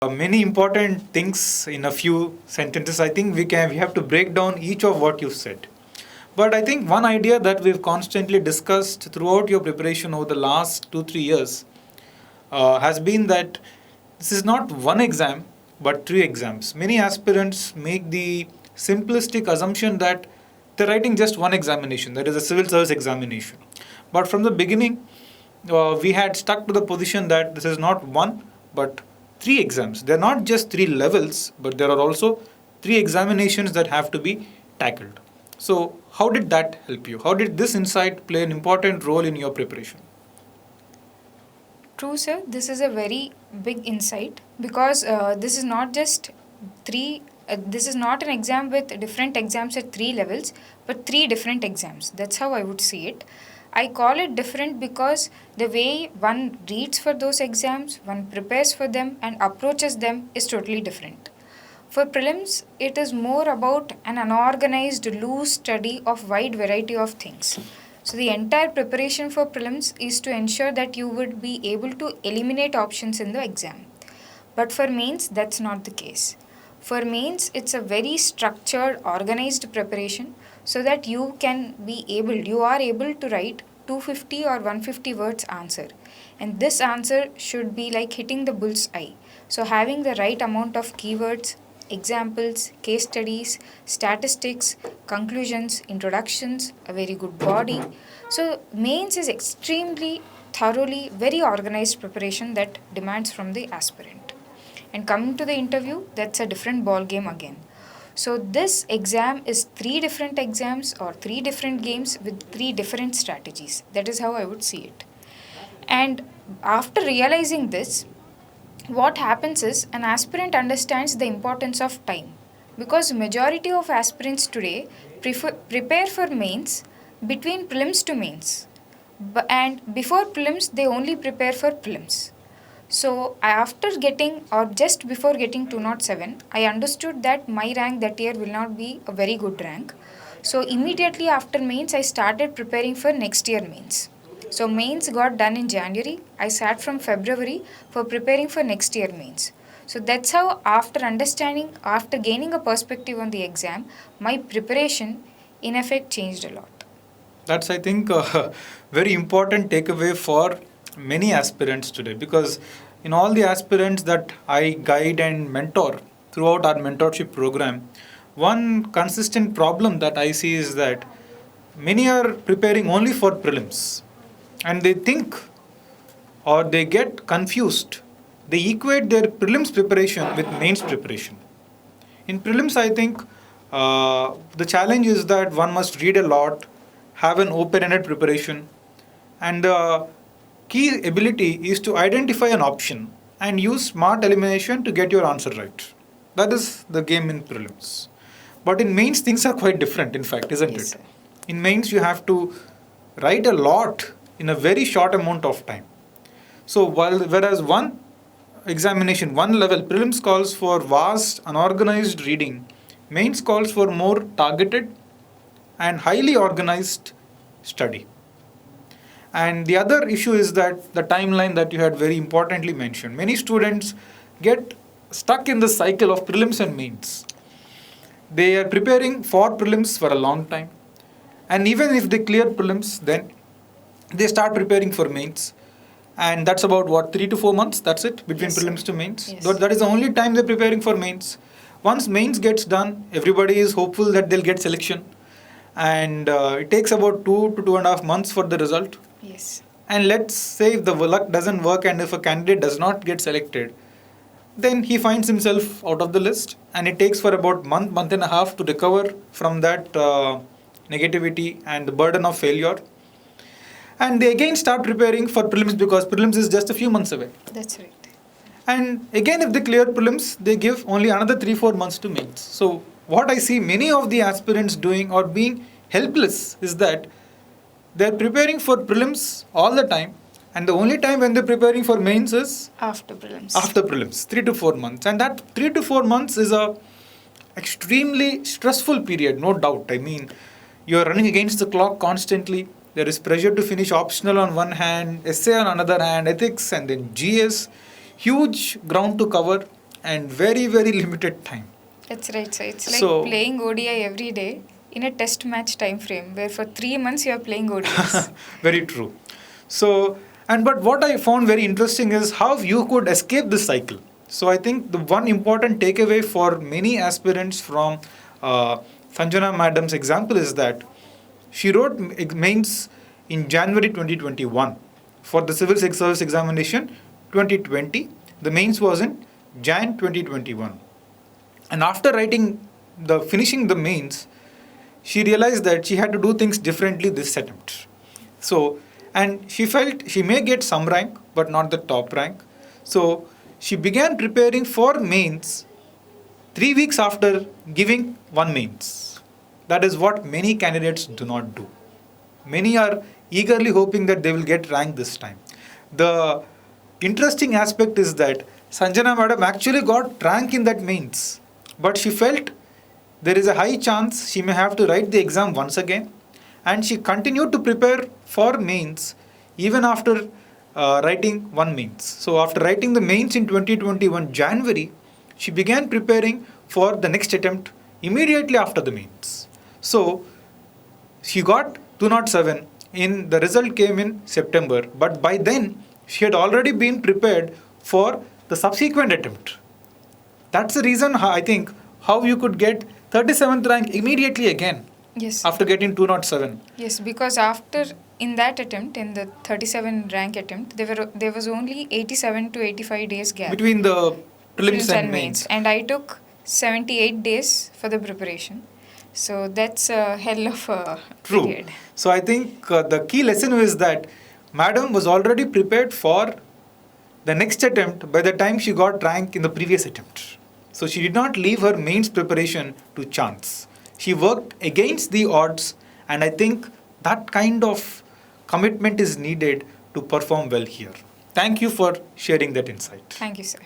Many important things in a few sentences. I think we have to break down each of what you said. But I think one idea that we've constantly discussed throughout your preparation over the last 2-3 years has been that this is not one exam but three exams. Many aspirants make the simplistic assumption that they're writing just one examination, that is a civil service examination. But from the beginning, we had stuck to the position that this is not one but three exams. They're not just three levels, but there are also three examinations that have to be tackled. So, how did that help you? How did this insight play an important role in your preparation? True, sir. This is a very big insight because this is not just three. This is not an exam with different exams at three levels, but three different exams. That's how I would see it. I call it different because the way one reads for those exams, one prepares for them, and approaches them is totally different. For prelims, it is more about an unorganized, loose study of wide variety of things. So the entire preparation for prelims is to ensure that you would be able to eliminate options in the exam. But for mains, that's not the case. For mains, it's a very structured, organized preparation so that you are able to write 250 or 150 words answer. And this answer should be like hitting the bull's eye. So having the right amount of keywords, examples, case studies, statistics, conclusions, introductions, a very good body. So mains is extremely thoroughly, very organized preparation that demands from the aspirant. And coming to the interview, that's a different ball game again. So this exam is three different exams or three different games with three different strategies. That is how I would see it. And after realizing this, what happens is an aspirant understands the importance of time because majority of aspirants today prepare for mains between prelims to mains, and before prelims they only prepare for prelims. So after getting or just before getting 207, I understood that my rank that year will not be a very good rank. So immediately after mains, I started preparing for next year mains. So mains got done in January. I sat from February for preparing for next year mains. So that's how after gaining a perspective on the exam, my preparation in effect changed a lot. That's, I think, a very important takeaway for many aspirants today because in all the aspirants that I guide and mentor throughout our mentorship program, one consistent problem that I see is that many are preparing only for prelims and they think or they get confused. They equate their prelims preparation with mains preparation. In prelims, I think the challenge is that one must read a lot, have an open-ended preparation, and the key ability is to identify an option and use smart elimination to get your answer right. That is the game in prelims. But in mains, things are quite different, in fact, isn't Yes, it? sir. In mains, you have to write a lot in a very short amount of time. So, whereas one examination, one level, prelims calls for vast, unorganized reading, mains calls for more targeted and highly organized study. And the other issue is that the timeline that you had very importantly mentioned. Many students get stuck in the cycle of prelims and mains. They are preparing for prelims for a long time. And even if they clear prelims, then they start preparing for mains. And that's about what, 3 to 4 months? That's it, between Yes, sir. prelims to mains. Yes. That is the only time they're preparing for mains. Once mains gets done, everybody is hopeful that they'll get selection. And it takes about 2 to 2.5 months for the result. Yes. And let's say if the luck doesn't work and if a candidate does not get selected, then he finds himself out of the list and it takes for about month and a half to recover from that negativity and the burden of failure. And they again start preparing for prelims because prelims is just a few months away. That's right. And again, if they clear prelims, they give only another 3-4 months to mains. So what I see many of the aspirants doing or being helpless is that they're preparing for prelims all the time, and the only time when they're preparing for mains is After prelims. after prelims, 3 to 4 months. And that 3 to 4 months is a extremely stressful period, no doubt. I mean, you're running against the clock constantly. There is pressure to finish optional on one hand, essay on another hand, ethics, and then GS. Huge ground to cover. and very, very limited time. That's right, sir. It's like So- playing ODI every day in a test match time frame, where for 3 months you are playing ODIs. Very true. So, but what I found very interesting is how you could escape this cycle. So I think the one important takeaway for many aspirants from Sanjana Madam's example is that she wrote mains in January 2021 for the Civil Service Examination 2020. The mains was in Jan 2021. And after finishing the mains, she realized that she had to do things differently this attempt. So, and she felt she may get some rank, but not the top rank. So, she began preparing for mains 3 weeks after giving one mains. That is what many candidates do not do. Many are eagerly hoping that they will get rank this time. The interesting aspect is that Sanjana Madam actually got rank in that mains, but she felt there is a high chance she may have to write the exam once again, and she continued to prepare for mains even after writing one mains. So after writing the mains in 2021 January, she began preparing for the next attempt immediately after the mains. So she got 207. In the result came in September, but by then she had already been prepared for the subsequent attempt. That's the reason I think how you could get 37th rank immediately again Yes. after getting 207. Yes, because after in that attempt, in the 37 rank attempt, there was only 87 to 85 days gap Between the prelims prelims and mains. and I took 78 days for the preparation. So that's a hell of a True. period. So I think the key lesson is that Madam was already prepared for the next attempt by the time she got rank in the previous attempt. So she did not leave her mains preparation to chance. She worked against the odds, and I think that kind of commitment is needed to perform well here. Thank you for sharing that insight. Thank you, sir.